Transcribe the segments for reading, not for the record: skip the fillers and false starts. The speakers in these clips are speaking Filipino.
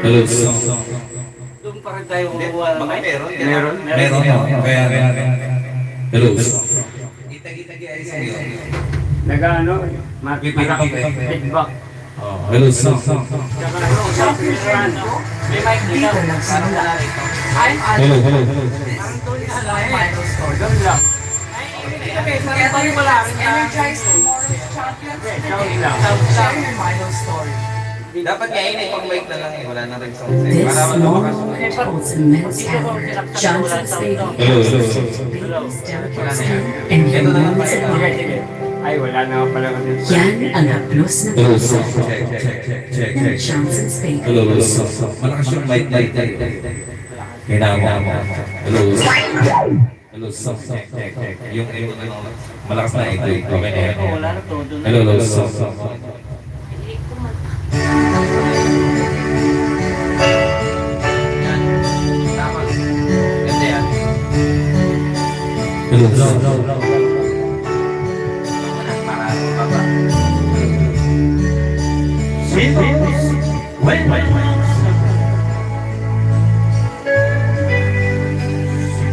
Hello. Doon pa rin tayo Baka meron. Kaya. Hello. Kita-kita kaya isa yun. nag-ano, feedback. Hello. May mic dito. Parang wala rito. Hello. Parang doon na lang. Doon lang. Okay, parang tayo wala rin. Energize tomorrow's champions today. Share your final story. Dapat nga yun pang mic na lang eh. Wala na rin songs eh. This Para moment makasunod. holds immense power. Johnson Stadium Hello. delicate skin and Ito na lang moments of pala. life. Ay, wala na ako pala kasi. Yan ang haplos na Hello, puso check. ng Johnson State. Hello, malakas yung mic. Kailangan mo. Hello, check. Yung ano, malakas na ito. Okay na yan. Wala na todo na. Hello, Yan. Tama. Ganda yan. hello. Para baba.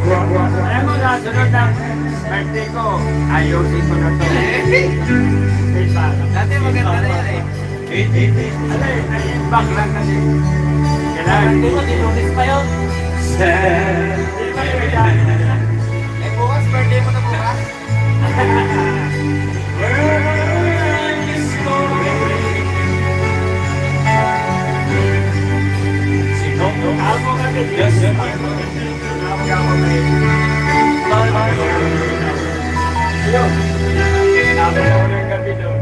Alam mo, nasunod ng birthday ko, ayusin ko na to. Diba? Dati maganda na yan eh. Ay, back lang kasi. Kailangan. Hindi ko, tinulis pa yun. Di ba yung kailangan? Eh bukas, birthday mo na bukas. Ako kasi, Diyos. Ako may... Ayun. Ako ng gabi doon.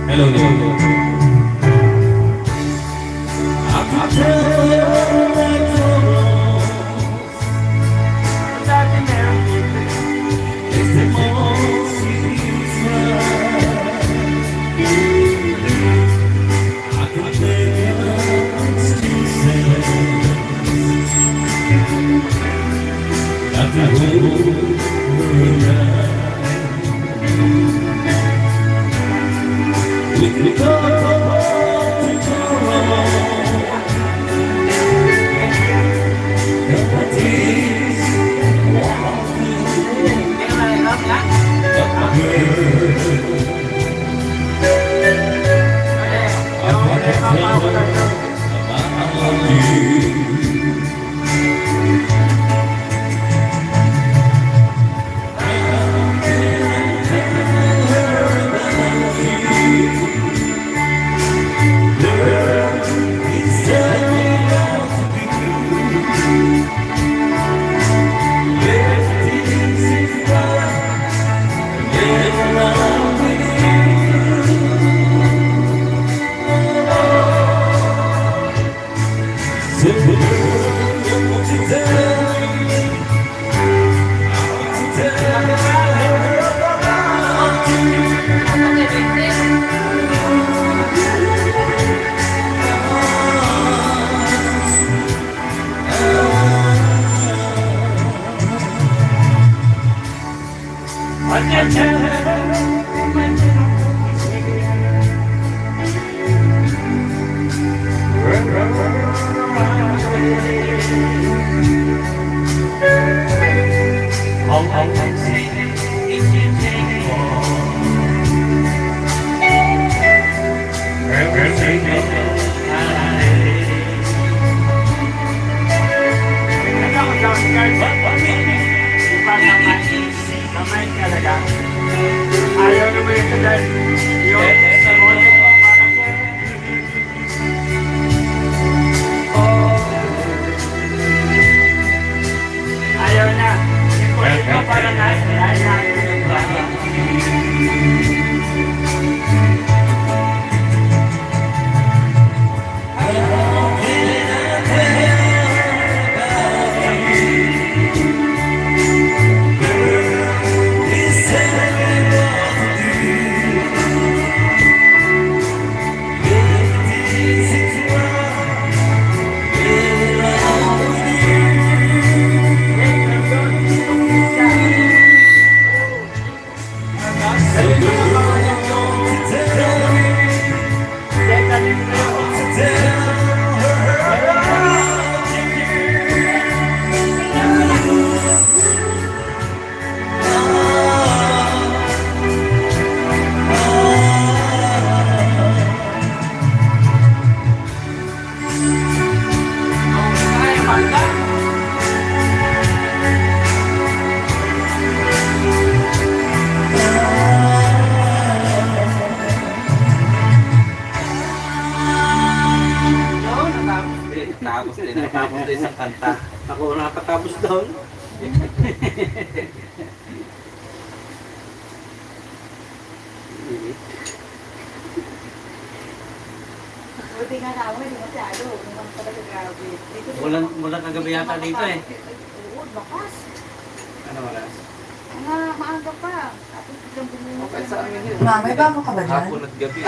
Hello. Ayaw na. Ikulit mo para na. matapos na isang kanta. Ako nakatapos doon. Buti nga naman, hindi masyado. Hindi naman talaga grabe. Dito Walang kagabi yata dito eh. Oo, bakas. Ano wala? Mga maaga pa. Tapos biglang bumuha. Okay sa amin yun. Ma, may bago ka ba dyan? Hapon at gabi.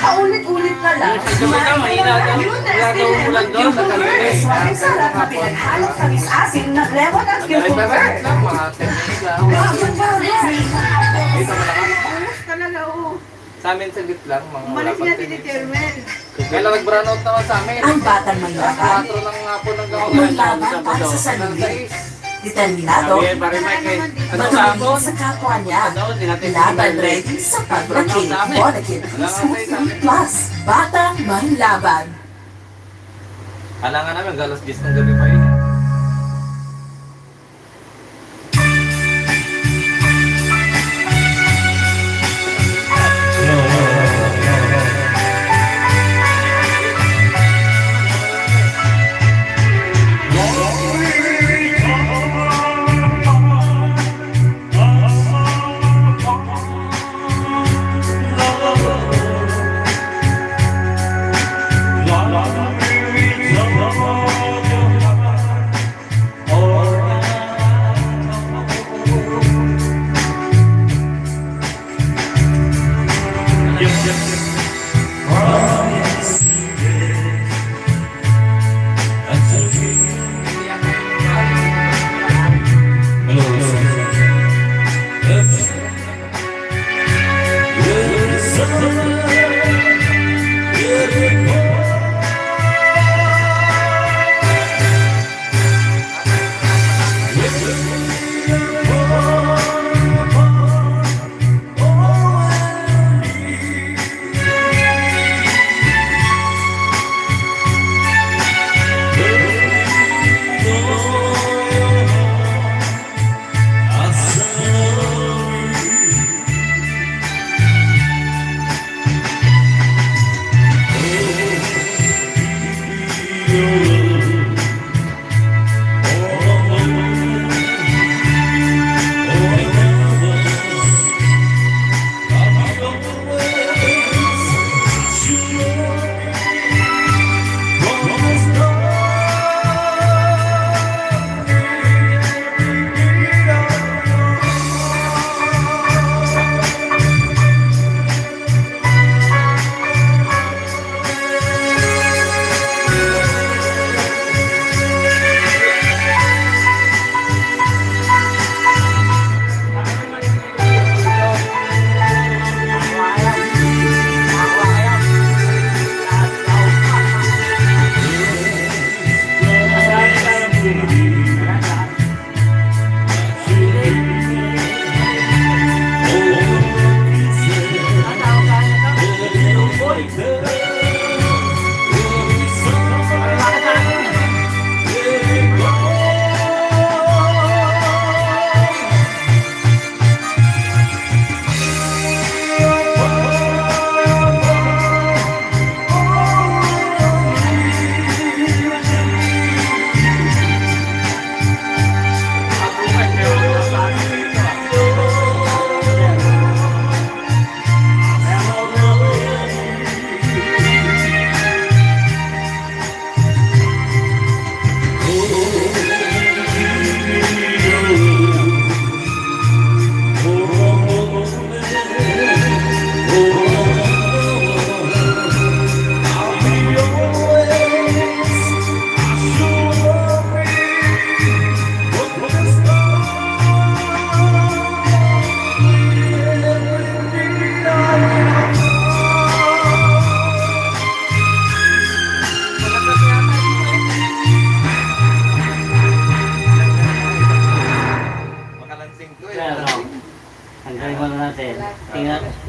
Paulit-ulit na lang. Sa gabi ka, mahina daw. Wala daw ulan doon sa kalinis. May sarap na pinaghalong tamis asin na lemon at cucumber. lang, mga 10 minutes lang. Bakit ba Dito malakas. Bakas talaga, oo. Sa amin saglit lang, mga wala Umalis pang niya 10 si minutes. Termel. Kailan nag-brown out naman sa amin? Ang batang may Alas laban, 4 ng hapon ng gawa. may laban para sa Alas sarili. 6. Determinado, Sabi eh, pare Mike eh. Ano sa matuloy hapon? sa kapwa niya. Ano, di natin Laban ready sa paglaki. Bonakid, Smoothie Plus, batang may laban. Alangan namin, galas 10 ng gabi pa yun.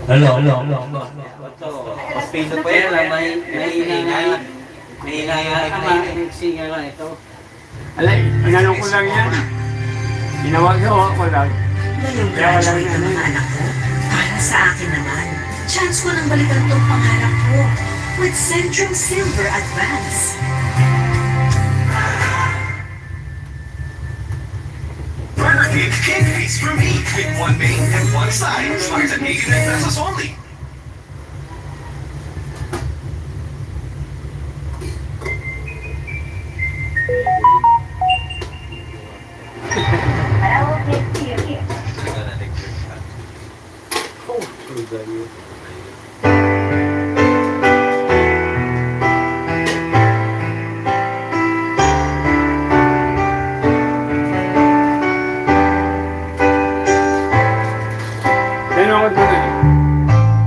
Hello. Ito, Paspino pa yan, may singer lang ito. Alay, inanong ko lang yan. Ginawagawa ko lang. Ngayong graduate ng mga anak ko, para sa akin naman, chance ko nang balikan tong pangarap ko with Centrum Silver Advance. for me. Pick one main and one side. Starts at 89 pesos only. Talaga na next week. Nanood mo na.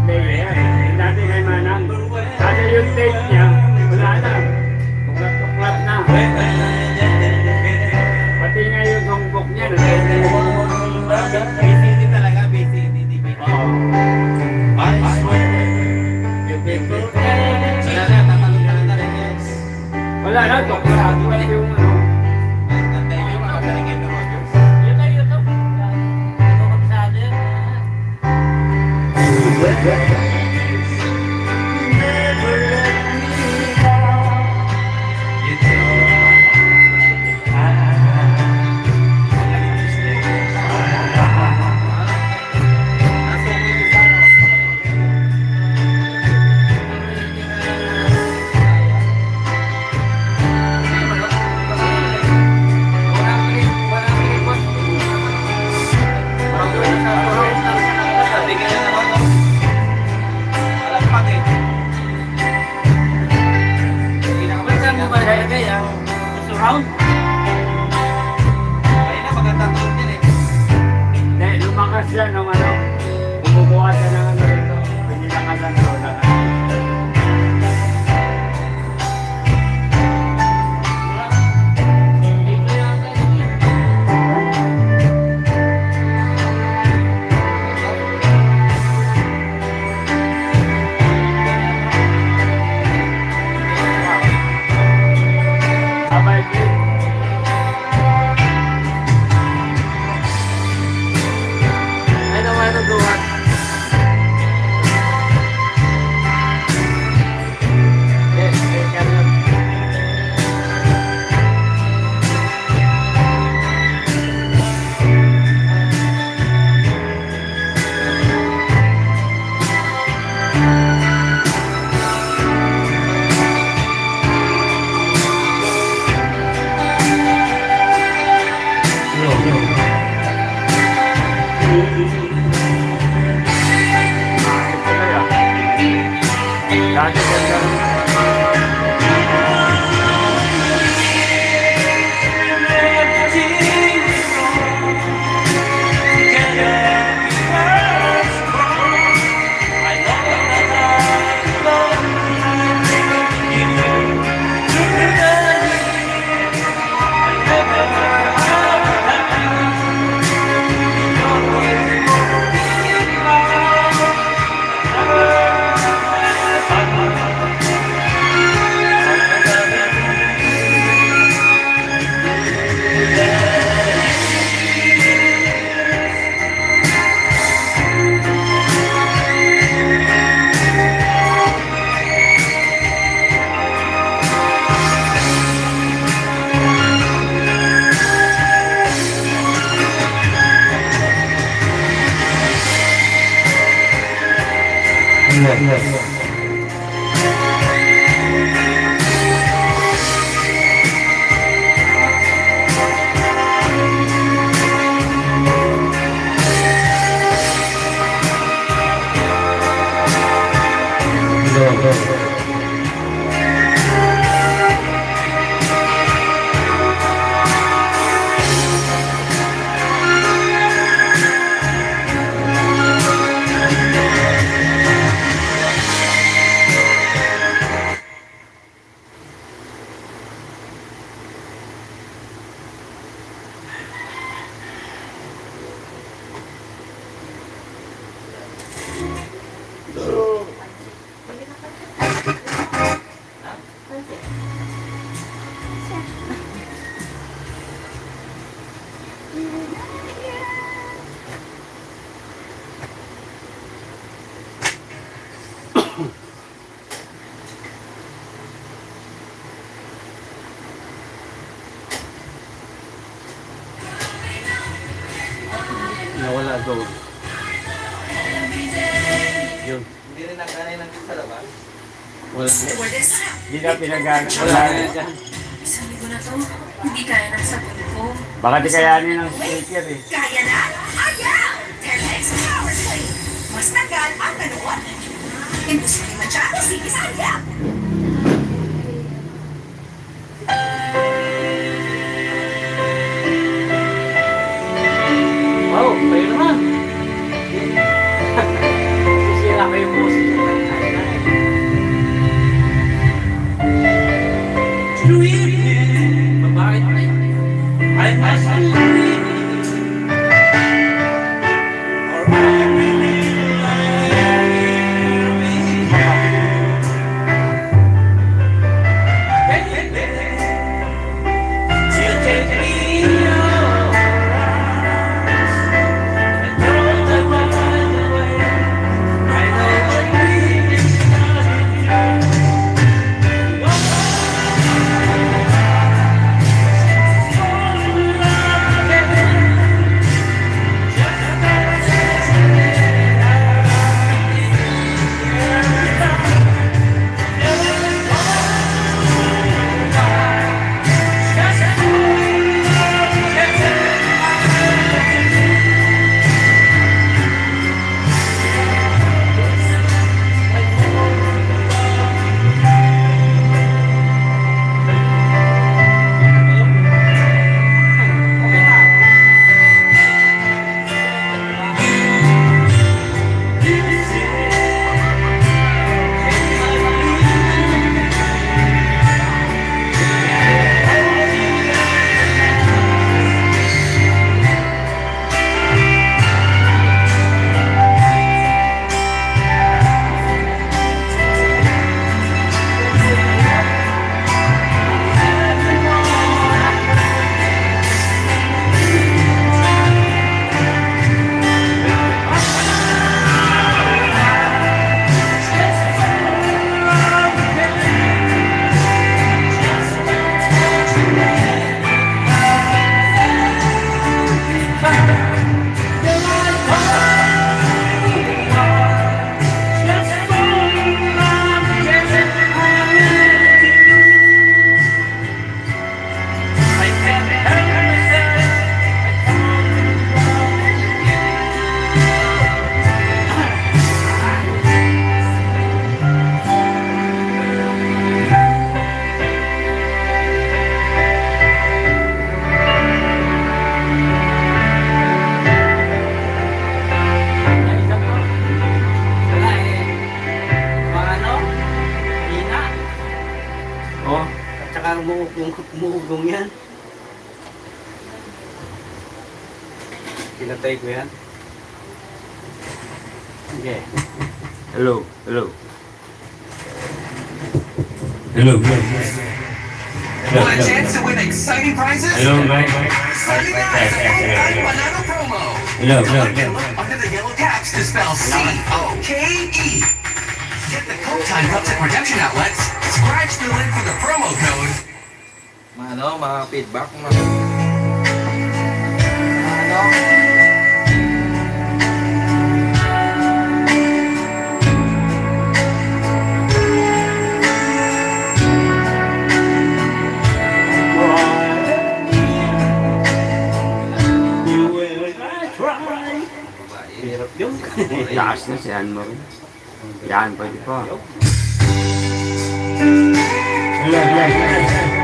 Layer. Dati kay Manang. Dati yung tape niya, wala na. Tuklat na. Pati nga yung songbook niya. BCD talaga, BCD, DVD. Oo. Wala na, tatalog ka na rin yan. Wala na, tuklat. Tuklat yung ano. Nantayin mo yung mga galing ng Rogers. Sabi ka na naman, no? Alam pa eh. Saan mo ba nalagay ang surround? Kaya na, magandang tulog yan eh. Dahil lumakas siya nung ano, bumubuhat siya ng ano rito. Pinilakasan ko na. Abay, Ay naman ang duhat. Dati ganda. nawala doon. Yun. Hindi rin nagkanay ng sa labas. Wala. Hindi na pinagana. Wala na dyan. Sabi ko na to, hindi kaya ng sabon ko. Baka di kayanin ng speaker eh. Kaya na? Ayaw! 10x power play. Mas tagal ang ganuan. Imposible masyado si Isaya. Wow, kayo naman. Sisira ko yung boses ng kanya. I must believe, or I believe you take me on and throw the mind away. I know what dreams Oh, at saka umuugong yan. Pinatay ko yan. Okay. Hello, hello. Hello, hello. Want a chance to win exciting prizes? Hello, Mike. Signing eyes at Coke Banana promo. Hello, hello. Look and look under the yellow caps to spell C-O-K-E. Get the Coke Time Cups at production outlets. Scratch the lid for the promo code. Mga feedback, Hirap yun. Taas na si Anne Marie. Yan, pwede pa. Hello, hello.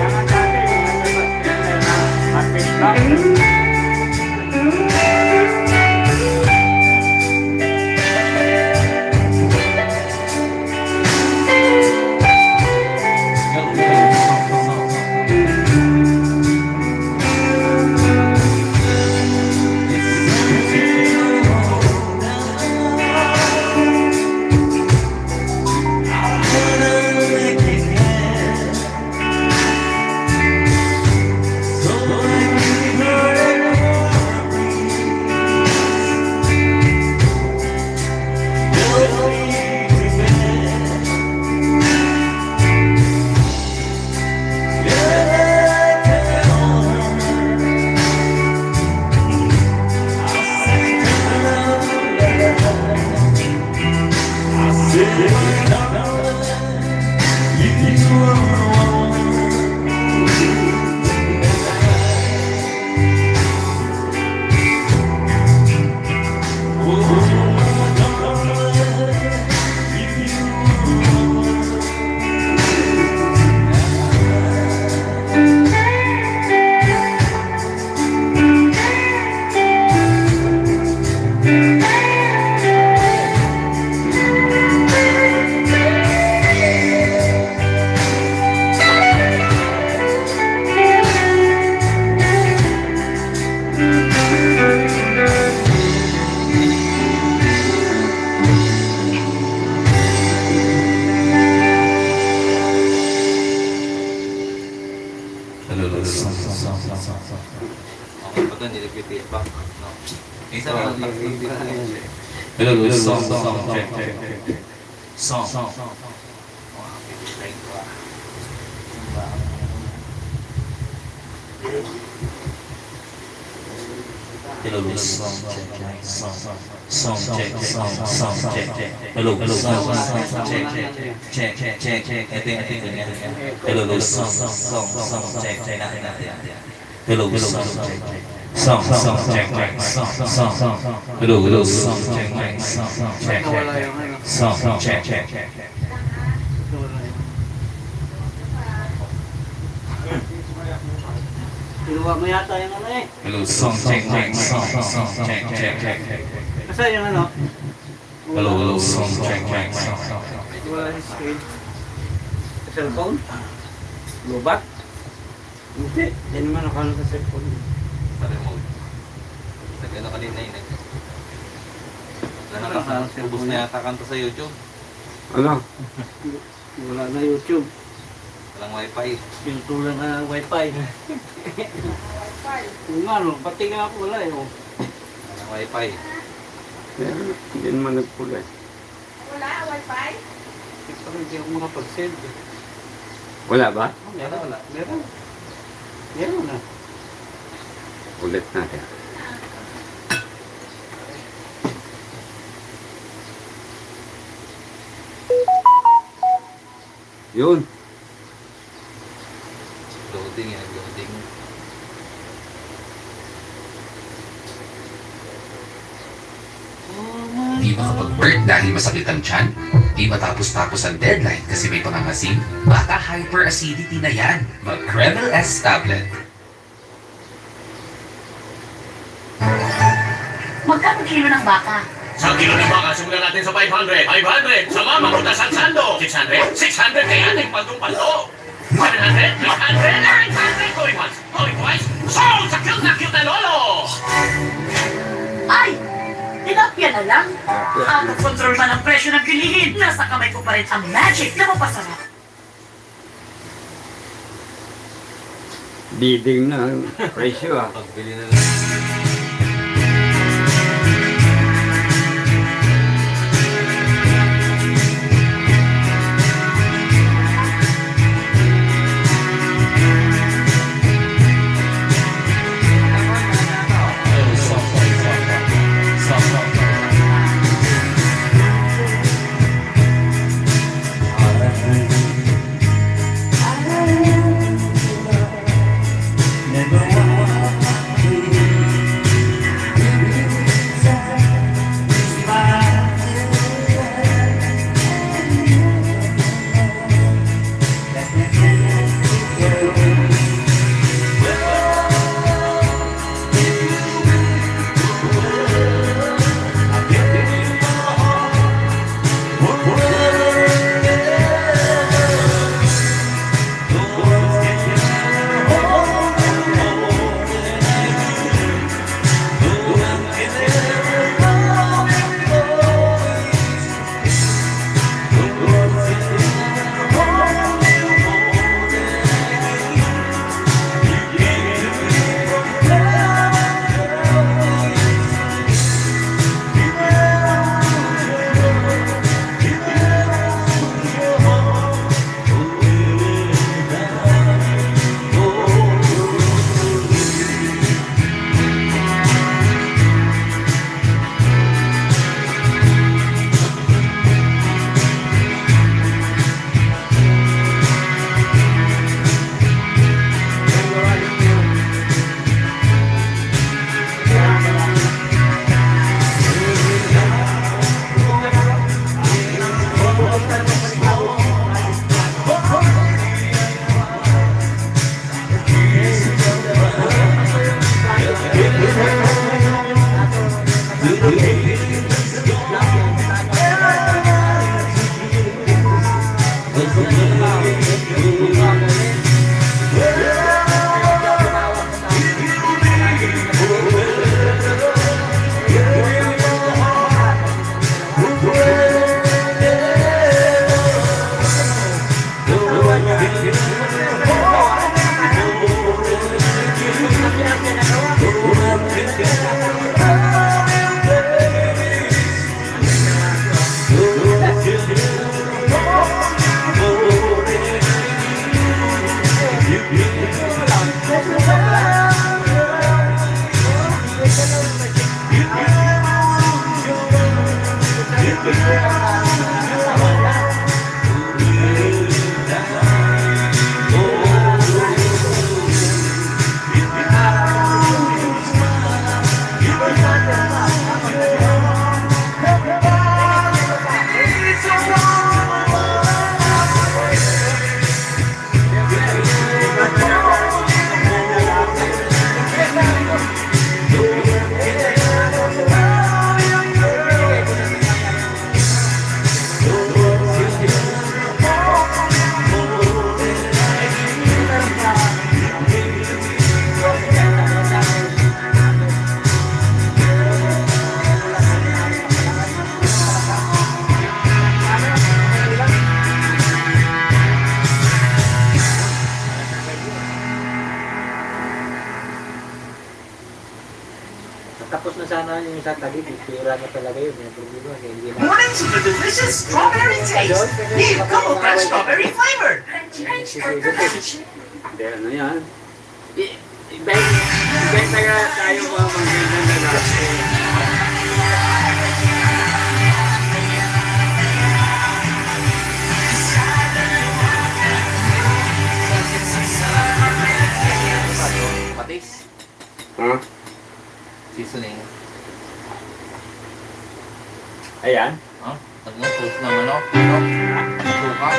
Kaya nga dati, artist lang. Okay pa doon, nilipit back. No. Isa lang, Hello, song, check. Song. Hello, song, check. Hello, check. Ito yung ganyan. Hello, song, check. Hello, song, check. Song, check. Hello, song, check. Song, check. Kinuha mo yata yung ano eh. Hello, song, check. Kasi yung ano, Hello, song, check. wala yung screen. Cellphone? Lubat? Hindi. Yan naman nakano sa cellphone. Sa remote. Nag-ano kanina yun eh. Wala na kasi, ubos na yata kanta sa YouTube. Ano? Wala na YouTube. Walang wifi. Pinutulan na ng wifi. Kung ano, pati nga ako wala eh. Oh. Walang wifi. Hindi naman nagpulay. Wala, wifi? Parang hindi ako makapag-send. Wala ba? Wala. Meron na. Ulit natin. Yun. Loading yan, loading. Di makapag-work dahil masakit ang tiyan? Di matapos-tapos ang deadline kasi may pangangasim? Baka hyperacidity na yan. Mag-Kreml S tablet. Magkano kilo ng baka? Sa kilo ng baka, simulan natin sa 500. 500! Sa mama, punta sa Sando. 600! 600 kaya ating paldong-paldo. 700! 800! 900! Going once! Going twice! Sold! Sa cute na lolo! Ay! Tilapia na lang. Out of control man ang presyo ng bilihin. Nasa kamay ko pa pa rin ang magic na mapasarap. Bidding na ang presyo ah. Pagbili na lang. Tapos na sana yung sa talit, pira na talaga yun. Yung problema, hindi na. Morning to the delicious strawberry taste. New Cocoa Crunch strawberry flavor. Hindi, ano yan? Ibenta nga tayo mga magandang na natin. Patis. Ha? Seasoning. Ayan. Ha? Sauce ng ano? Suka.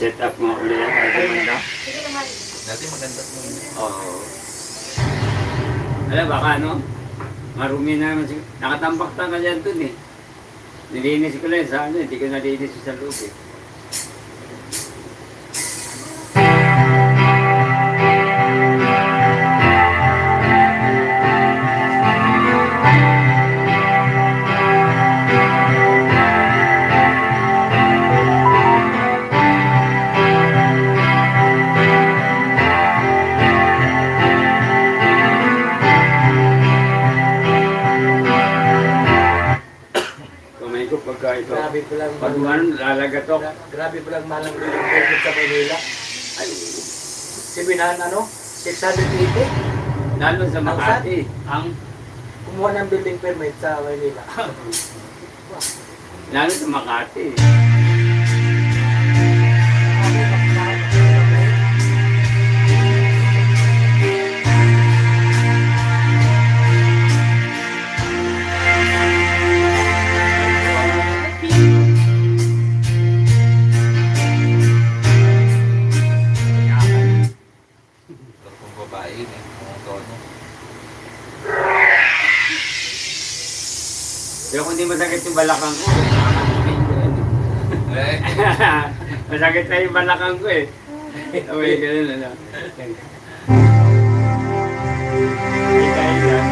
Set up mo ulit ang argumenta. Sige naman. Dati maganda mo. Oo. Alam, baka ano? Marumi na naman. Nakatambak ka dyan dun eh. Nilinis ko lang sa ano, hindi ko nalinis sa loob eh. Kamay ko pagka ito. Grabe po lang. Pag ano, lalagatok. Grabe po lang malang building sa Manila. Ay, sibinahan ano? 680. Lalo sa Makati. Ang Kumuha ng building permit sa Manila. lalo sa Makati. Kung babae yun eh, mga tono. Pero kung di masakit yung balakang ko, masakit na yung balakang ko eh. Okay, ganun ano. Dahil yan.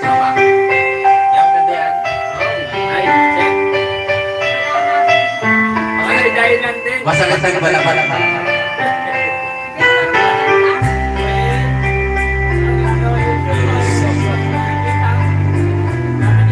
Ano ba? Yan, ganda yan. Ay, check. Ay, dahil lang din. Masakit ang balakang. Grabe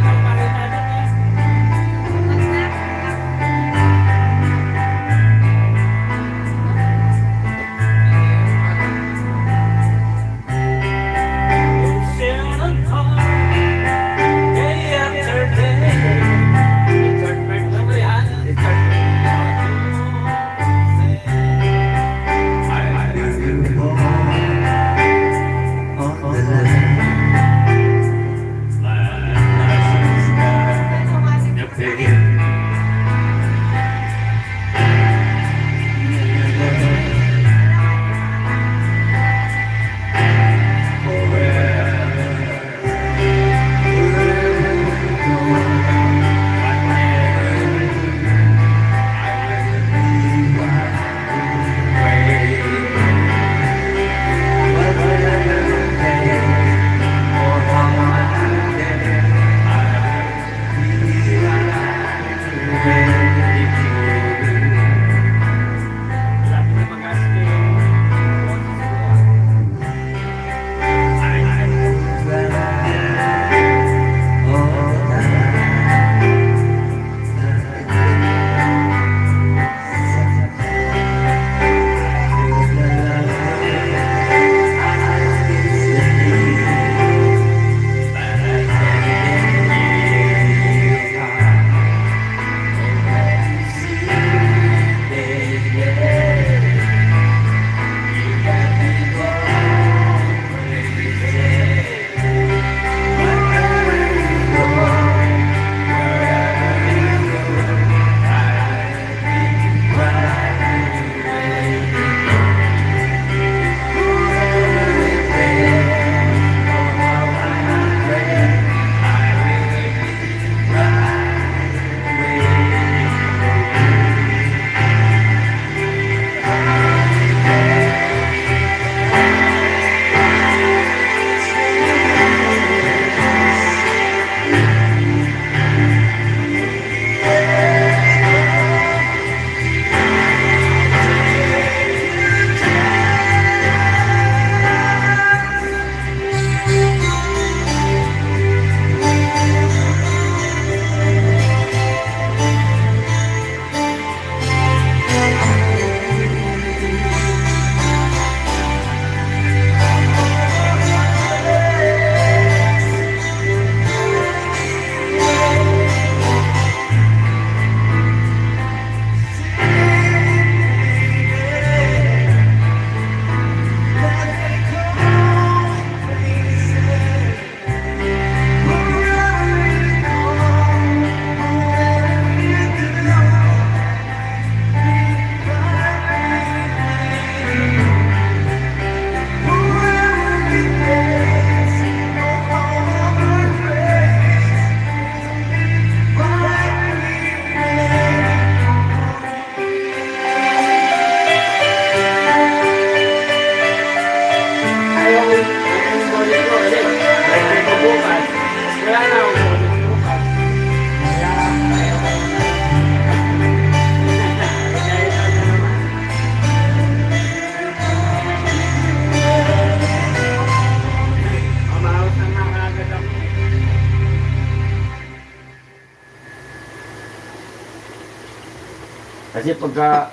Kasi pagka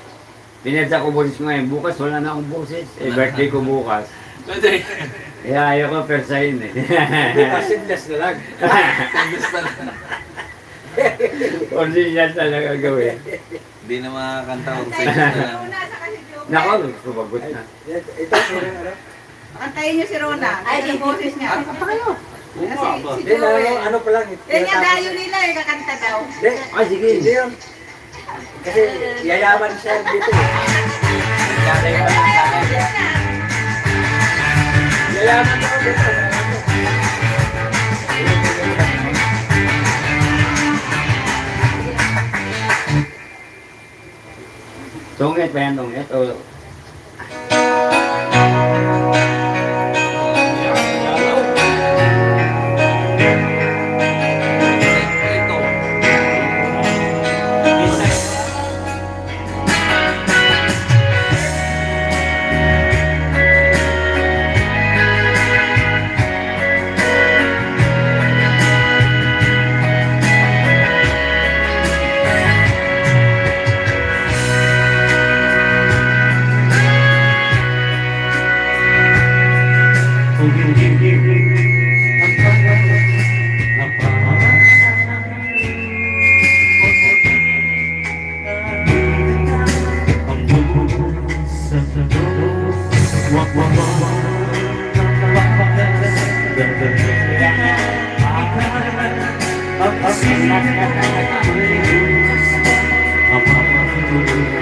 pinedya ko boses ko ngayon, bukas wala na akong boses. Eh, birthday ko bukas. Pwede. Kaya ayaw ko persahin eh. Pasindas na lang. Original talaga gawin. Hindi na makakanta or Kantayin sing niyo na si lang. Rona sa kasi Joker. Nako, sumagot na. Ito, ano? Kantayin niyo si Rona. Ay, yung boses niya. Kanta kayo. Kasi si Hindi, Joker. ano pa lang. Yan yung dayo nila eh, kakanta daw. Hindi, Ah, sige. hindi yun. Kasi yayaman siya dito eh. Yayaman ako dito. Tungit pa yan, tungit. O, Ito.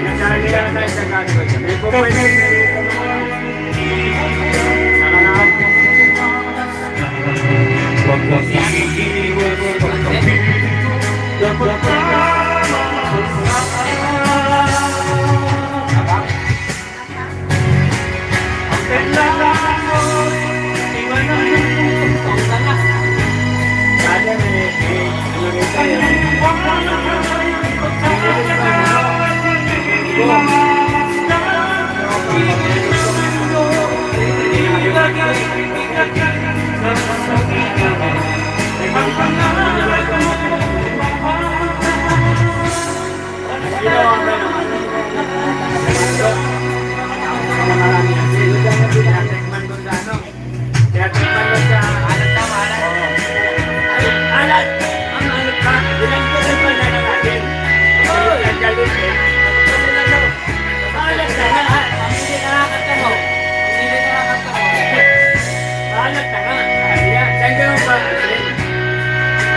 nagkali lang tayo sa gagawin. May po pwede. Kaya may ano rin tayo. Kaya tingnan sa alat na alat. Alat! Ang alat pa! Ilang ko na pala na natin. Ang galit eh. Alat na nga! Ang hindi nakakanta mo. Ang hindi nakakanta mo. Alat na nga! Kaya, saan ka mo pa?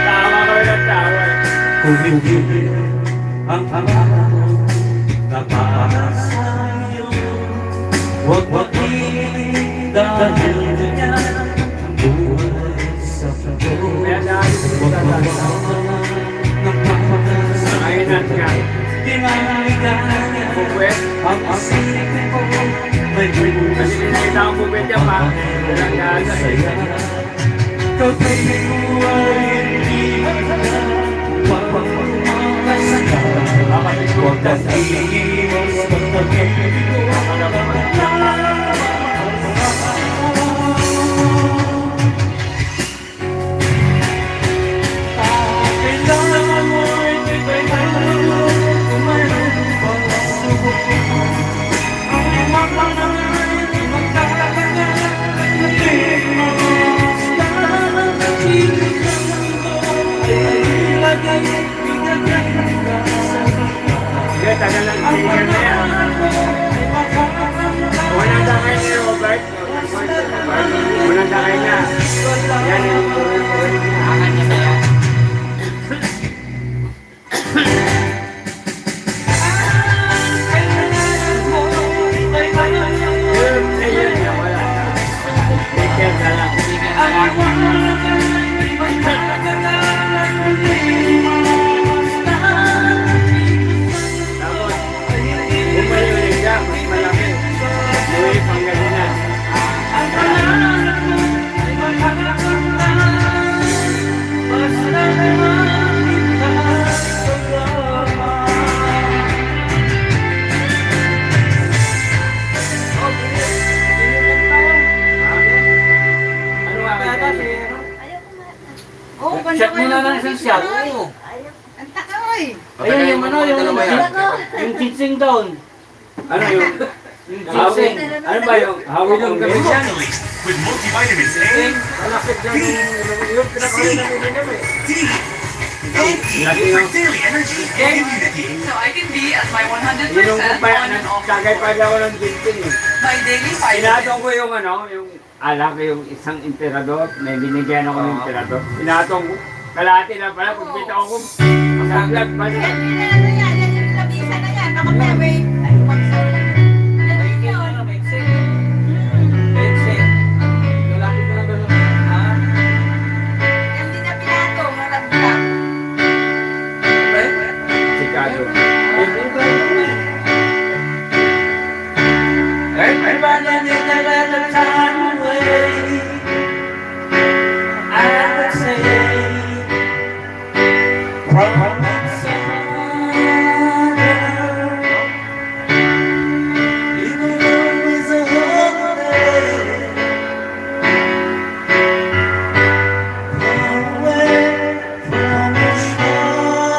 Tawa ko ng tawa. Ang na para sa iyo. Wag dahil niya ang buhay sa puso. Kaya dahil ko sa Nakainan ka. Bubwet. Ang asipin ko may Kasi nakita ang bubwet niya pa. Walang gaga. saya. Kapatid ko ay hindi Huwag kang iiwas pagpagibig ko. Kailangan mo ito'y kailangan kung mayroon pang subok. Ang mapangalan, magkakagal, hindi mo Sige, tagal lang singer na yan. Unang dakay ni Robert. Unang dakay niya. Yan yung akan niya na yan. Ayun na, wala na. Take care na lang. Tapos, bumalik siya, mas malaki. Uwi, Pangasinan. Ano nga kaya? Oo, Check mo na lang isang shot. Kanta ka, oy. Ayun yung ano, yung Dalawa yan. yung ginseng down. Ano yung ginseng? Ano ba yung hawig ng gabi yan? With multivitamins A, Malapit dyan yung pinakauli na nilinom eh. D, Lagi for yung daily energy and immunity. So I can be at my 100% yun yung kumpaya on na and off. tagay pa ako ng ginseng eh. My daily fiber. Pinatong ko yung ano, yung alak yung isang emperador, may binigyan ako ng emperador. Pinatong ko, kalahati na pala, kung bitaw ko, magaglag pa siya. Yan yung ano yan, yan yung labisa na yan. Baka may wait. Ay, mag-show lang. Yan yung yun. Yan din na pinatong, natagdag. Chicago. Everybody in the let the time away. I would say, romance even though it's a holiday. Far away from the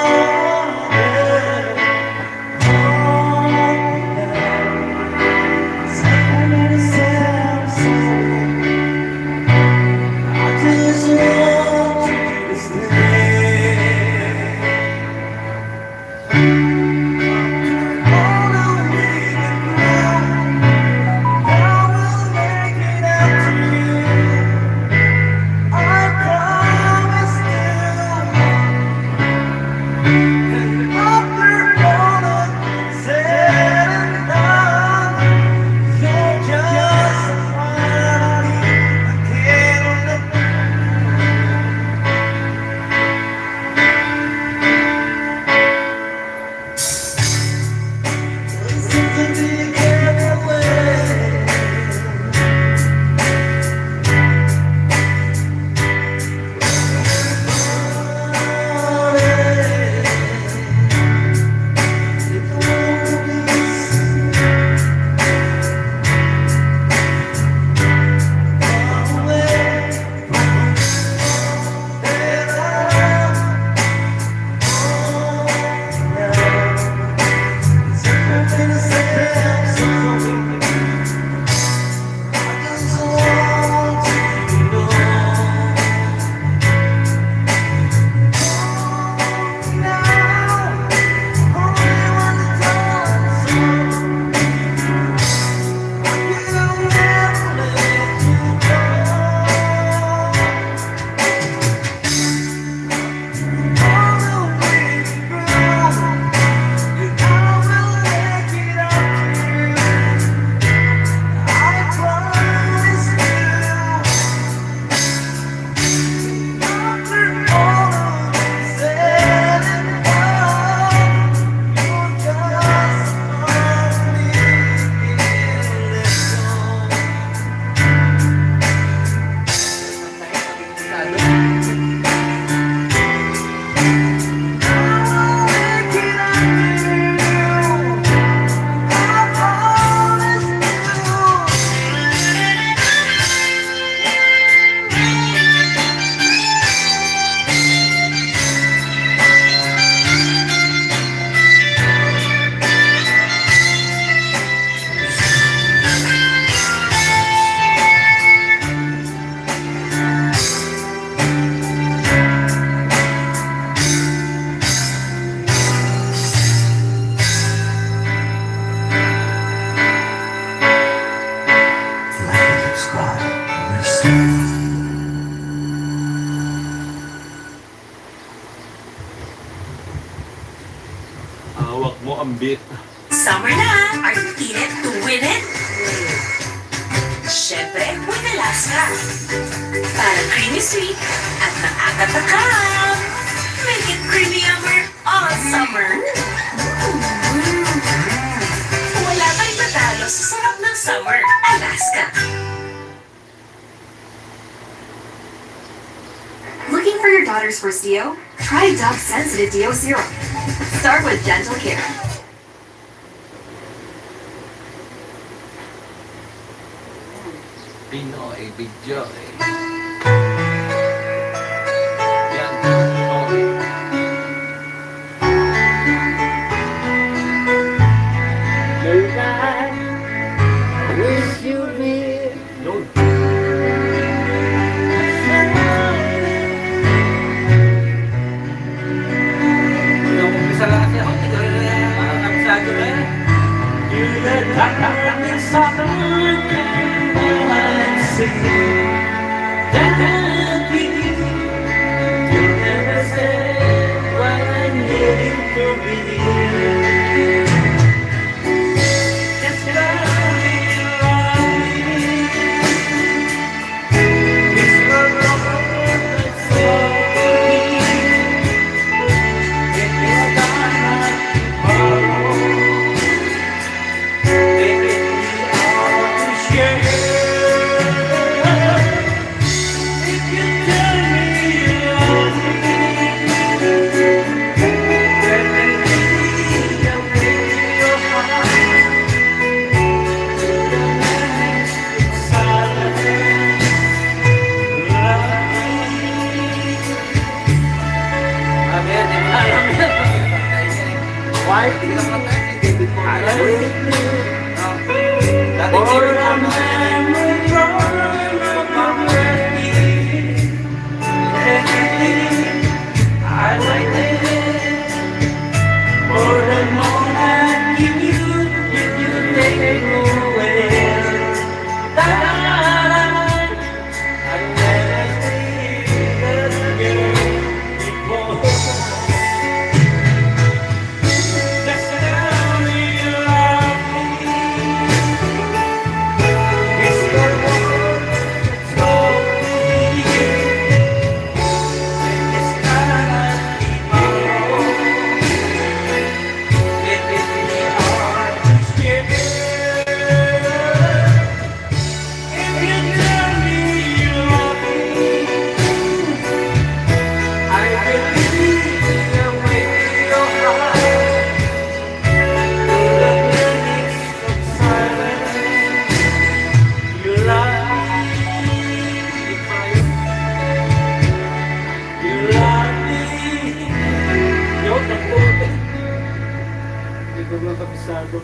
Hawak mo ang bit. Summer na! Are you in it to win it? Siyempre, with Alaska. Para creamy sweet at nakakatakam. Make it creamy yummer all summer. Wala tayong matalo sa sarap ng summer. Alaska. Looking for your daughter's first deo? Try Dove Sensitive Deo Serum. Start with gentle care. Pinoy video eh. Yan, Pinoy. wish you'd be. Yun. Yung umpisa lang kasi ako, parang napisado na yan. Why? Kabisado.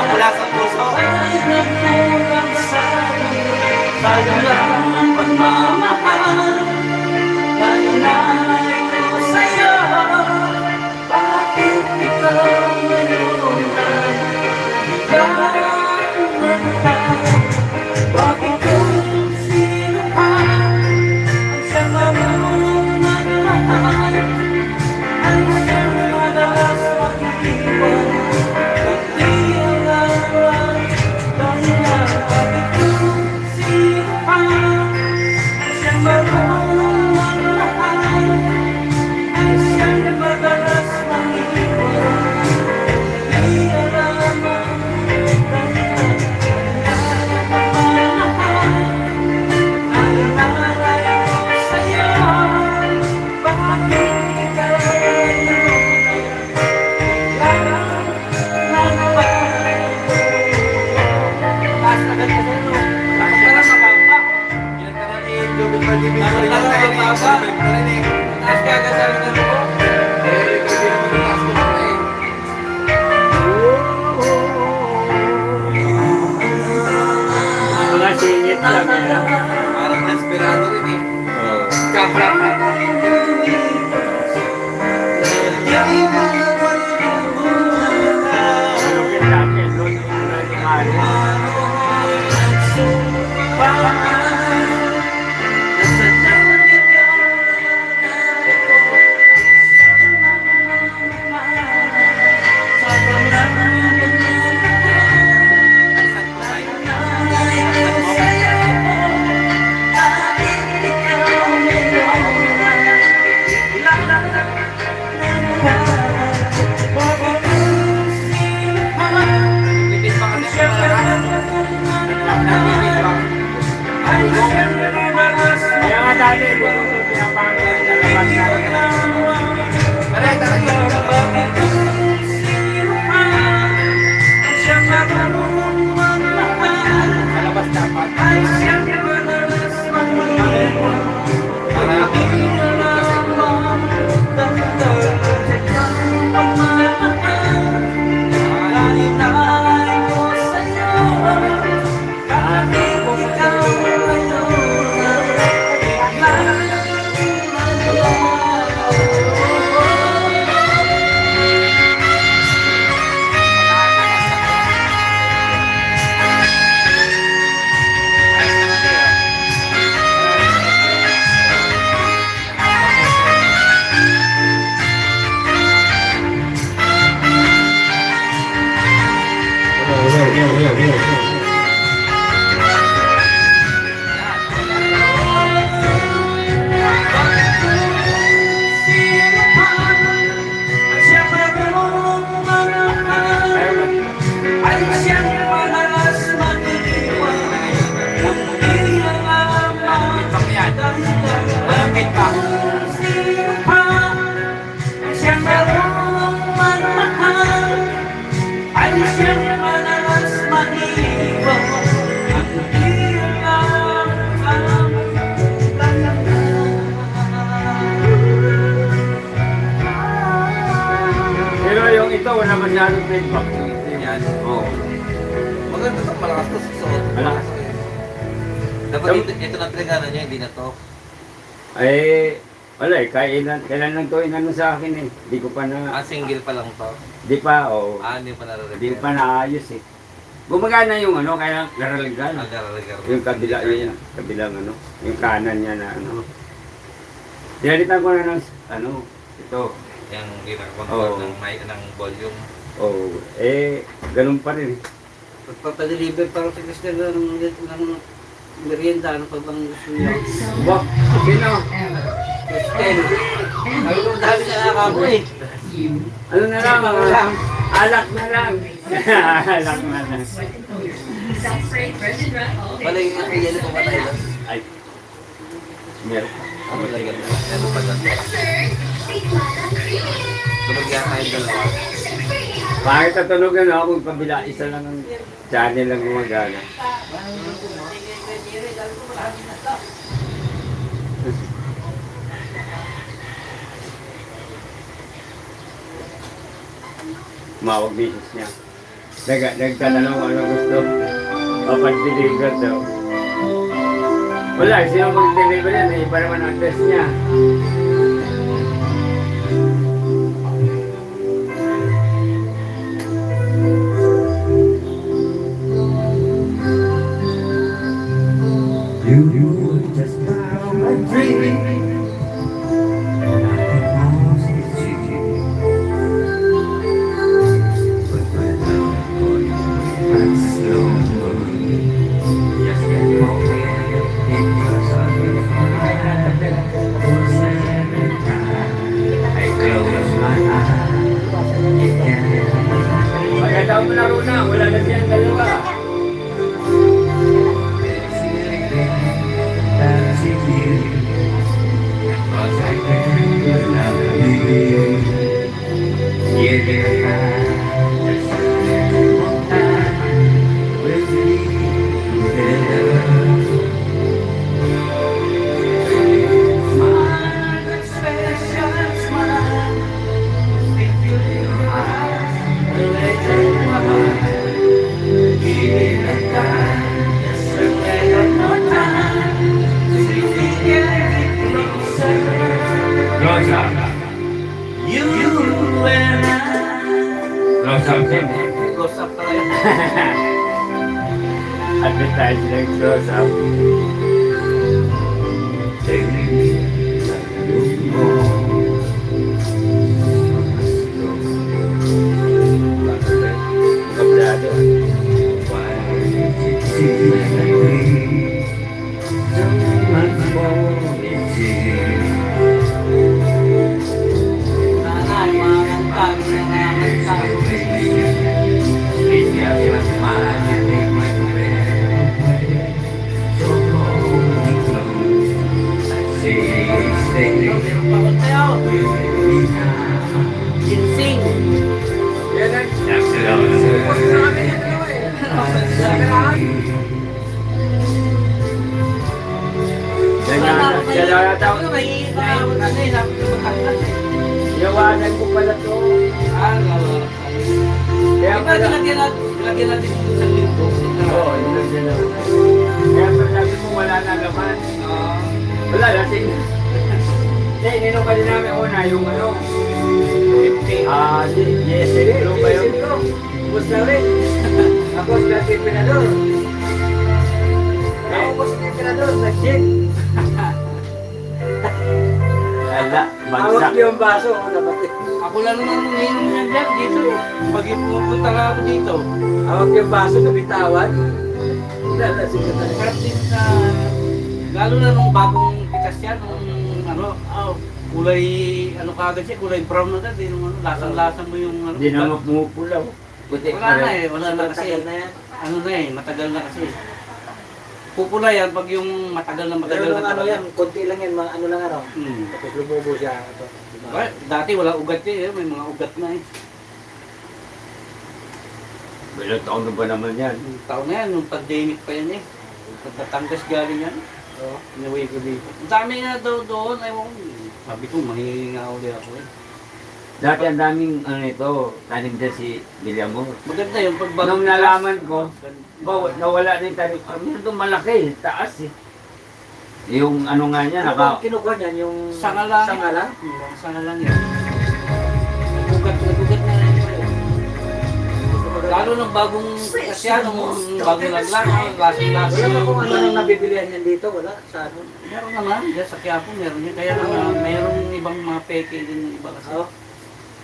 Mula sa puso. Mga singit lang yan. Parang desperado rin eh. Ano nga dati, yung pinapangit na labas na. Kalabas dapat. Pero yung ito, wala masyadong feedback. Yan. Oo. Maganda to, malakas to sa suot. Malakas. Dapat ito na pinagana niya, hindi na to. Eh, wala eh. Kailan lang to inano sa akin eh. Di ko pa na... Single pa lang to. Di pa, oo. Hindi pa nare-repair. Di pa naayos eh. Gumagana yung ano, kaya laraligan. Yung kabila, yung kabilang ano, yung kanan niya na ano. Dinalitan ko na ng ano, ito. Yung ginagawa ng mic ng volume. Oo, eh, ganun pa rin eh. Pagpapadeliver para sa Christian ng merienda, ano pa bang gusto niyo? Wah, sino? Christian. Sabi ko, dami na nakakabo eh. Ano na lang, alak na lang. Alak na lang. Wala yung nakaiyan ko pa tayo. Ay, meron. Meron pa lang. Tumagyan tayo dalawa. Bakit natulogan ako kung kabila, isa lang ang channel lang gumagana. Mawag misis niya. Nagtatanong kung ano gusto. Papag-deliver daw. Wala, sino mag-deliver yan? Iba naman ang test niya. You just now my dream. Pagkatao mo laro na, wala na siyang dalawa. Close up. You and I. Close up, Tim. Close up talaga. Advertise lang close up. Take me Kablado. why it seems like we so much more easy. Nanay, mga kantang na kantang. Bakit kayo? Ginseng. Yan ang Tapos na kami yan eh. Kaya daw, May iiwan na eh. Sabi ko matanggal eh. yawanan ko pala to. Kaya Diba pala, nilagyan natin yung isang linggo? oo, yun ang ginawa. Kaya pala sabi ko wala na laman. Wala, lasing. Hindi, ininom ka din namin una yung ano. Yes, ininom ba yun? Ubus na rin. Ako, si Pinador. Ubus na yung pinador. Nag-gin. Wala, Hawak bagsak. yung baso. Ako lang nung umiinom niyan dyan dito. Pag pupunta ka ako dito. Hawak yung baso, nabitawan. Lalasing ka tayo. Sarap din sa... Lalo na nung bagong pitas yan, nung ano, kulay, ano kagad siya, kulay brown na agad, nung ano, lasang-lasang mo yung ano. Hindi na pumupulaw. Puti Wala na eh, wala na kasi. Ano na eh, matagal na kasi. Pupula yan pag yung matagal na Pero nung na ano yan, konti lang yan, mga ano lang ano. Hmm. Tapos lumubo siya. Ito. Well, dati wala ugat eh, may mga ugat na eh. Ilang taon na ba naman yan? Yung taon na yan, nung pandemic pa yan eh. Pagkatanggas galing yan. Oo, inuwi ko dito. Ang dami nga daw doon, ay sabi ko, mahihinga ulit ako eh. Dati ang daming ano ito, tanim din si Villamor. Maganda yung pagbago. Nung nalaman ko, nawala na yung tanim. Meron doon malaki, taas eh. Yung ano nga niya, Ano ba ang kinukuha niyan? Yung Sanga lang. Sanga lang? Sanga lang yan. Nagugat na rin yun. Lalo nung bagong kasya, nung bagong laglag, lasing-lasing. Wala ba kung ano nang nabibilihan yan dito? Wala? Sa ano? Meron naman, dyan sa Quiapo meron yan. Kaya mayroong ibang mga peke din yung iba kasi. Oo.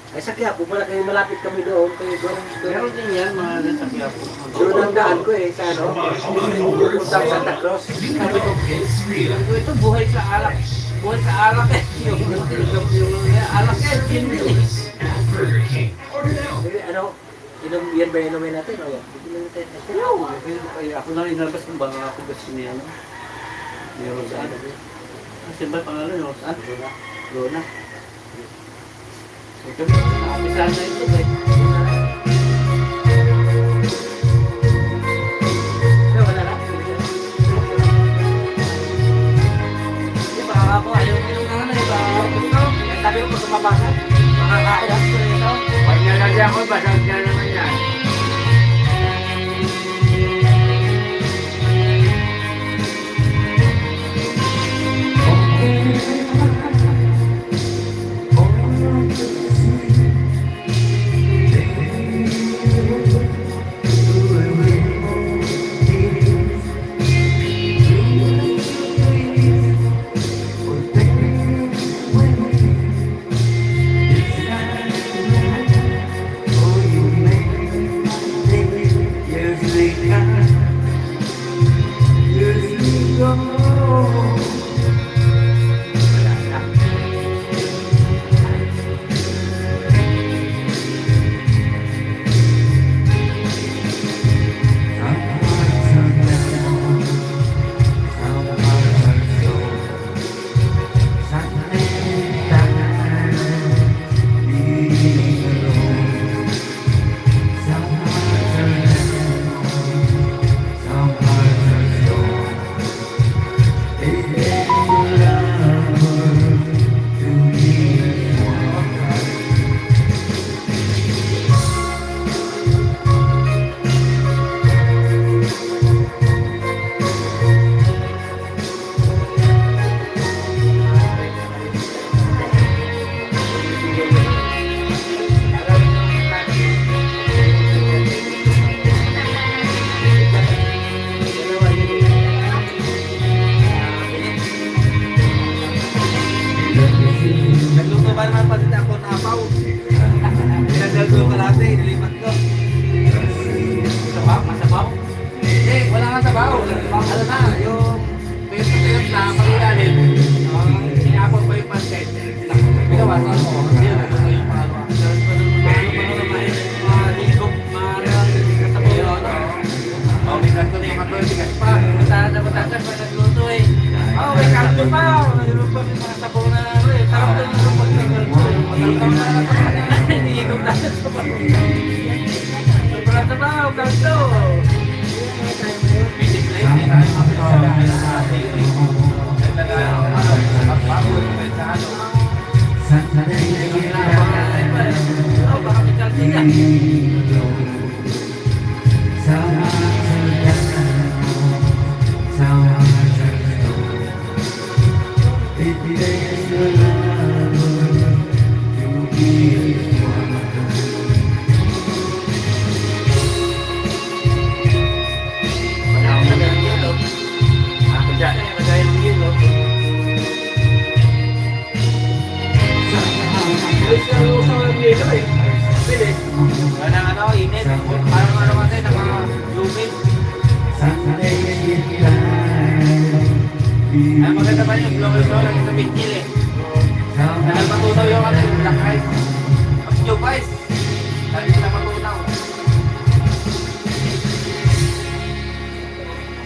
Ay sa Quiapo, malapit kami doon. Kaya doon. Meron din yan, mga dyan sa Quiapo. Doon ang daan ko eh, sa ano? Puntang Santa Cruz. Sabi ko, ito buhay sa alak. Buhay sa alak eh. Yung alak eh, hindi eh. Hindi, ano? Yan ba inumin natin? O yan? Inumin natin. Hello! Ay, ako na rin nabas kung baka ako gusto niya. Meron sa ano. Kasi ba pangalan nyo? Saan? Lona. Ito, nakapisahan na ito eh. Wala na. Baka ako, ayaw ko yung ano eh. Baka ako gusto. Sabi ko sa mabasa. Makakaalas ko ito. pag nalagyan ko, basag na naman yan. Nagluto ba naman pati ako na apaw? Pinagdaldo ka lahat eh, nilipat ko. Sabaw? Masabaw? Hindi, wala nga sabaw. Ano na, yung tuyot na pangilalim. Inapon pa yung pancet. Pinawasan mo. Hindi, nagluto yung palo. Sarap pa ng mga higop, mga kasabo yun. Bigas ko na yung mga bigas pa. Matatas pa nagluto eh. May kaldo pa. Nagluto pa yung mga sabaw na ano eh. Sarap to Trabaho, ganito. Init. Parang ano kasi, naka-lumit. Ay, maganda pa yung blower lang sa bigil eh. Dahil matunaw yung ano, yung black ice. Ang new guys. Dahil sila matunaw.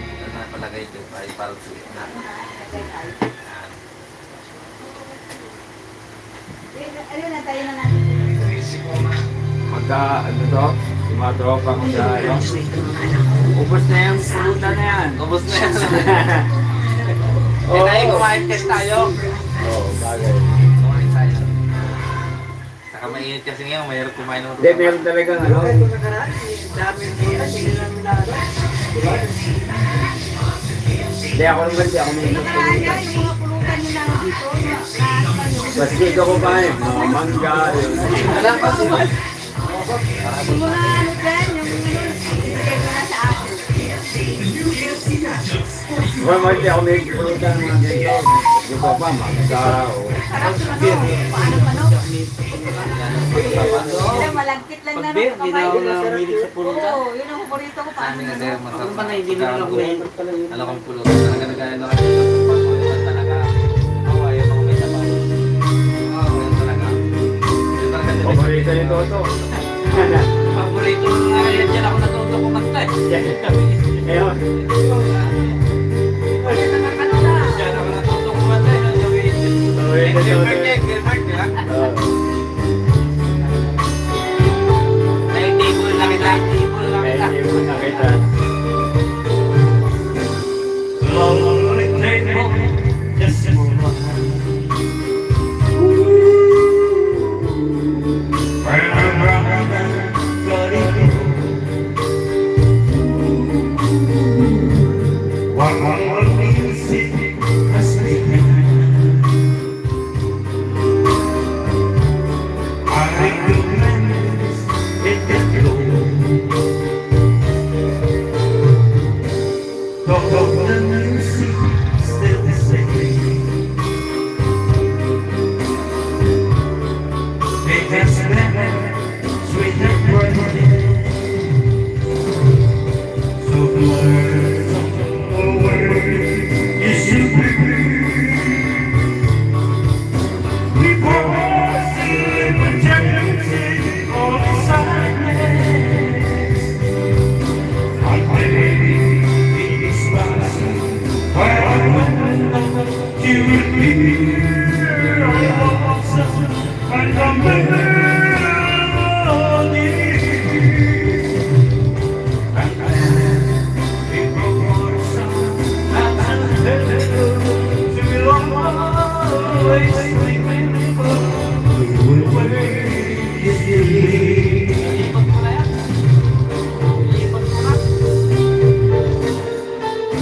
Ano na palagay ito? Ay, parang sulit na. Ayun na tayo na natin. Magka, ano to? Yung mga tropa ko sa ano. Ubus na yung pulutan na yan. Ubus na yan. Eh, tayo kumain test tayo. Oo, bagay. Kumain tayo. Saka mainit kasi ngayon, mayroon kumain ng Hindi, meron talagang ano. Dami nila, sige lang nila. Hindi, ako naman, hindi ako may Yung mga pulutan nila dito, Mas dito ko pa eh, mga mangga, yun. Alam pa si Juan. yung mga ano dyan, yung ibigay mo na sa ako. Well, hindi ako may pulutan ng mga ganyan. Yung pa pa, mangga, o. Sarap yung ano, paano pa no? Sila malagkit lang na Pag-beer, hindi na ako namilig sa pulutan. Oo, yun ang paborito ko, paano Sabi nga na sir, no? masarap. Ako pa na, hindi na lang kumain. Alam ko yung pulutan. Talaga nagaya na kasi sa pagpulutan talaga. Oo, ayaw mga may sabaw. Oo, yun talaga. Yun talaga din. Paborito yung toto. Paborito ko nga yan, dyan ako natuto kumanta eh. Ayun. Dyan ako natuto kumanta eh. Gilbert eh, Gilbert eh. Ay, table lang kita, table lang kita. Hindi mo nakita.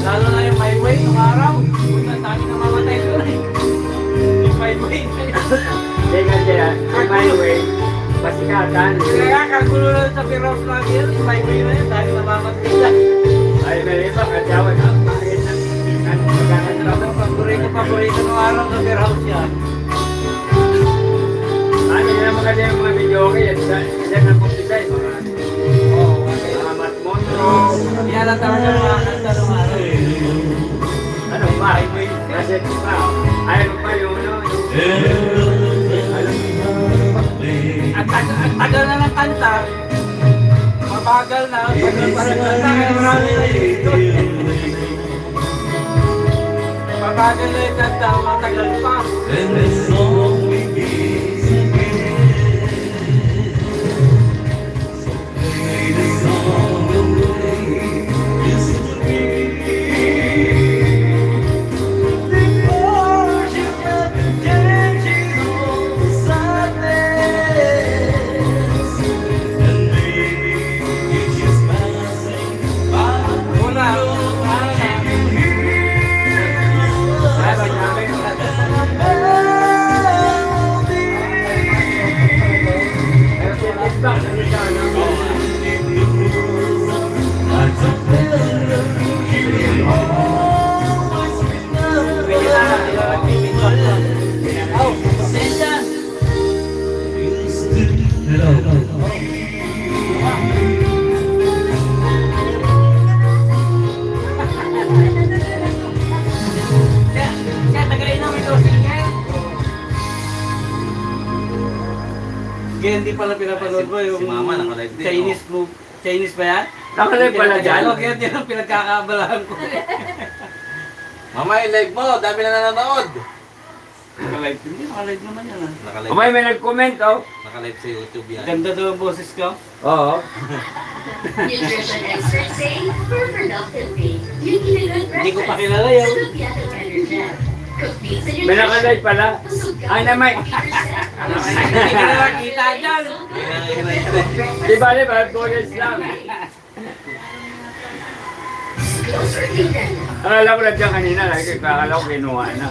Lalo na yung highway, nung araw. Ang dami na mamatay doon eh. Yung highway. Hindi kasi, yung highway, pasikatan. Kaya kagulo lang sa Piros lagi yun, yung highway na yun, dahil namamatay na. Ay, may iba, katyawan na. Bakit na? Paborito nung araw sa beer house yan. Ano yun naman kasi yung mga video okay, yan ang kumpisa eh, mga matmontro. Yan lang talaga mga kanta nung araw. Ano pa? Kasi pa, ayaw pa yung ano, Ang tagal na ng kanta, mabagal na, parang kanta, kaya marami na dito. Mabagal na yung kanta, matagal pa. Kaya hindi pala pinapanood mo yung Si Mama naka-live din, Chinese group. Chinese ba yan? Nakalive pala dyan. Kaya din ang pinagkakaabalahan ko. Mama, yung live mo, dami na nanonood. Nakalive din yun. Nakalive naman yan ah. Naka-live, Umay, may nag-comment, oh. naka-live sa YouTube yan. Ganda daw ang boses ko. Oo. Nutrition experts say for productive day, making a good Hindi ko pa breakfast. kilala yan. Sunod yan ang Energen. Cook beans in your May nakalive pala. Ay, naman. Hindi ka na nakita dyan. Di ba, 5 dollars lang. Akala ko lang dyan kanina, akala ko kinuha na.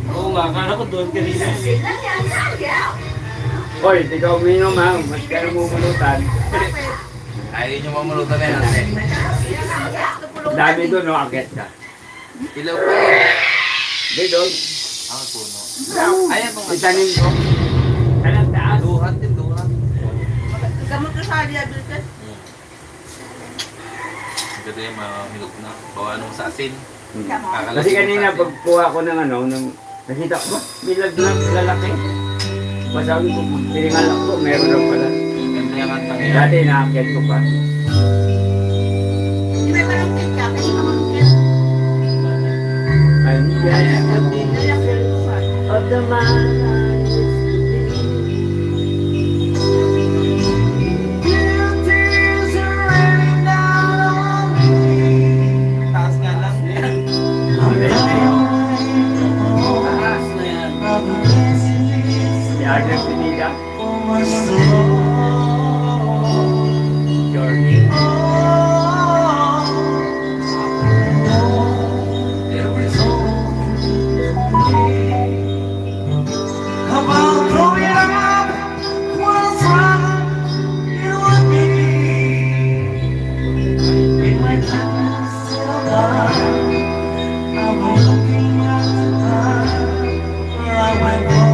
Oo nga, akala ko doon kanina. Hoy, di ka uminom ha, mas ka namumulutan. Ayaw nyo mamulutan na yan, ate. Dami doon, no, akit ka. Ilaw pa eh. Di doon, Ang puno. Ayan kung itanim ko. Talang taas. duhat din, duhat. Gamot ko sa diabetes. Ang ganda yung mga milk na. Bawa nung sa asin. Kasi kanina pagkuha ko ng ano, nakita ko, bilag na lalaki. Masabi ko, tiningalak ko, meron na pala. Ganda yung kantang yan. Dati nakakit ko pa. Hindi may malungkit ka, kasi malungkit. Ay, yan. Of the man I used to be. Tears are raining down on me. Taas nga lang. Taas na yan. Si Arden Pinida. For my soul. Journey. About growing up, what's wrong, you and me. In my time, still gone. I'm looking at the time where I went wrong.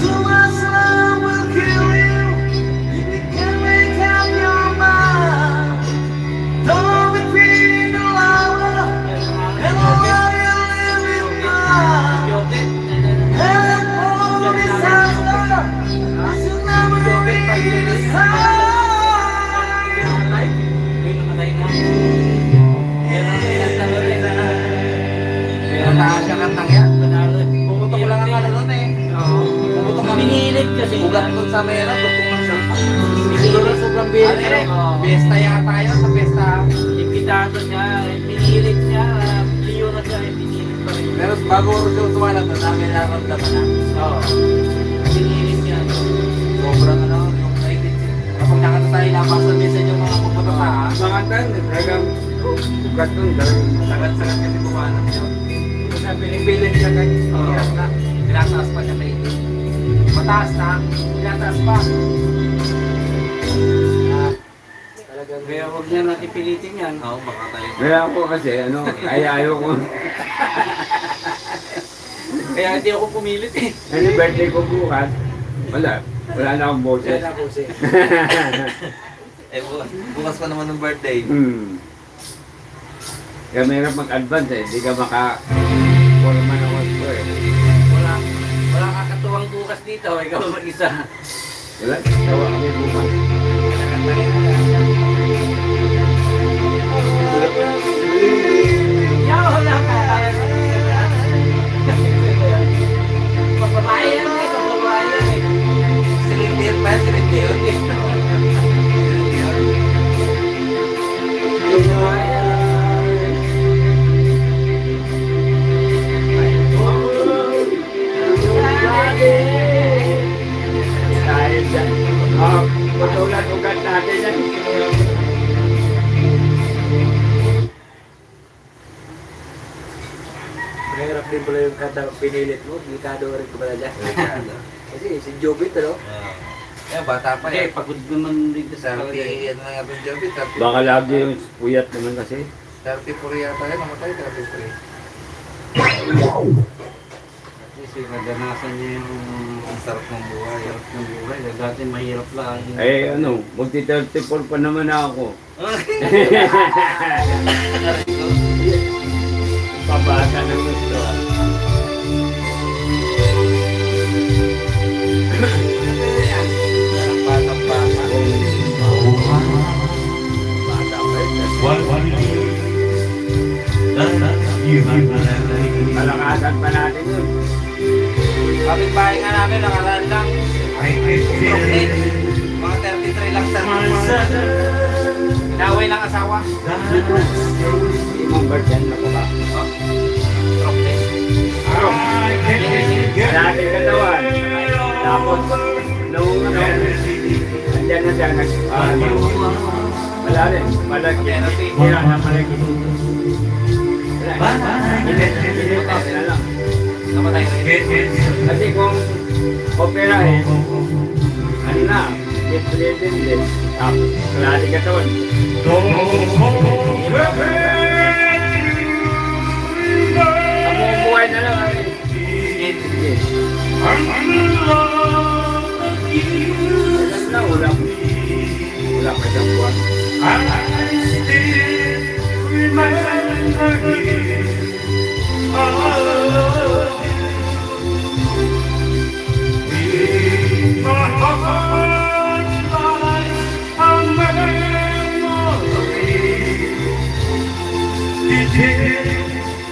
Too much love will kill you if you can't make up your mind. Don't repeat the lie. And all you live in mind. And all disaster should never be the same. Mataas yung kantang yan. Pumutok lang ang ano nun eh. Pumutok ang Pinilit kasi. ugat dun sa meron. Pumutok lang siya. Siguro sobrang bilis. Besta yata yun sa besta. Impitado niya. Pinilit niya. Liyo na siya. Pinilit pa rin. Pero bago siya tumalag na namin naramdaman na. Oo. Pinilit niya. Sobrang ano, yung nainit. Kapag nakita tayo labas sa message yung mga pupunta taas. Mga tan, talagang ugat doon. Talagang Sagat-sagat kasi kumahanap siya. sa pinipilit siya kayo. Tinataas na. Tinataas pa siya kay mataas na. Tinataas pa. Kaya huwag niya natin pilitin yan. Oo, baka tayo. Kaya ako kasi, ano, ayaw ko. Kaya hindi ako pumilit eh. Ano birthday ko bukas? Wala. Wala na akong boses. Kaya na po siya. Eh, bukas pa naman ng birthday. Kaya mahirap mag-advance eh. Hindi ka maka-forma ng wasto eh. Wala kakatuwang bukas dito. Ikaw mag-isa. Wala. Tawa kami bukas. Wala ka. Papabayan yan eh. Papabayan yan eh. Silindir pa, silindir. Dahil dyan. Patulan ugat natin yan. Mahirap din pala yung kata pinilit mo. Delikado rin ko pala dyan. Kasi si Jobit, ano? Eh, bata pa Hindi, eh. pagod naman dito sa 30, ano na nga itong job eh. 30, Baka lagi yung puyat naman kasi. 34 yata yun. Namatay, 33. Kasi naganasan niya yung Ang sarap ng buhay. hirap ng buhay. Dati mahirap lang. Eh ano, multi-34 pa naman ako. Pabasa ng gusto. Palakasan pa natin yun. Kapit-bahay nga namin, nakaraan lang. Brooklyn. Mga 33 lang sa inaway ng asawa. Imang Bergen na ko ba? Brooklyn. Dati katawan. Tapos, nung andyan na siya, wala rin, malaki. Sira na malaki. Initas na lang. Namatay rin. Kasi kung operahin, ano na, get-ready din. Tapos, kalahati katawan. Ang buhay na lang kami. Wala pa siyang buwan.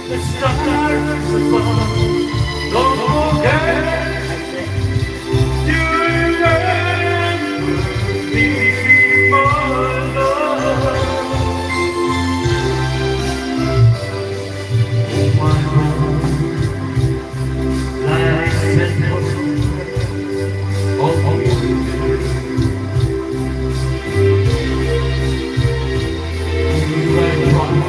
The stars above, don't forget to remember me, my love. Oh, my heart lies at home. Oh, you are wrong.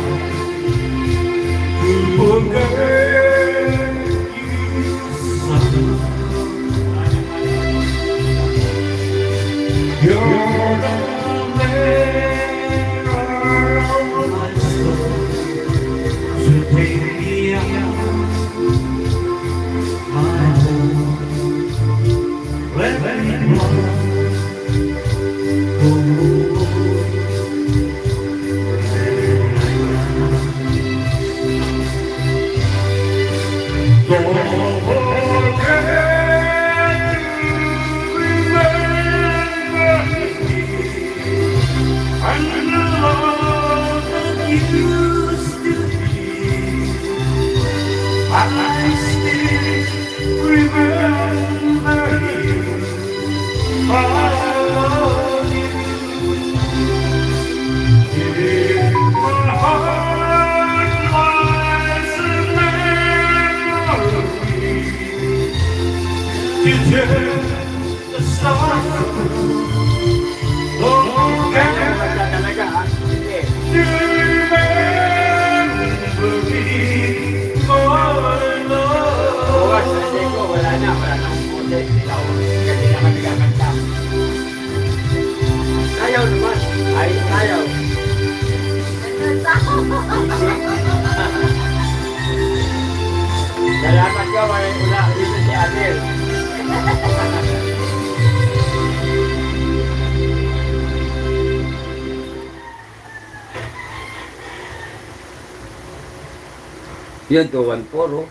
Ayaw naman. Ayaw. Salamat ka, may ula dito si Adel. Yan, 214, oh.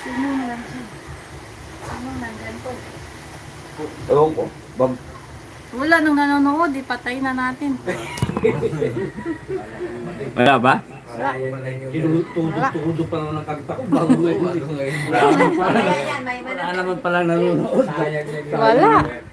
Sino nandyan? Sino nandyan po? Ewan ko. Wala nung nanonood, di patay na natin. Wala ba? Tinutudok-tudok pa naman ang kagta ko. Bago ngayon. Ayan, may Wala naman pala nanonood. Wala.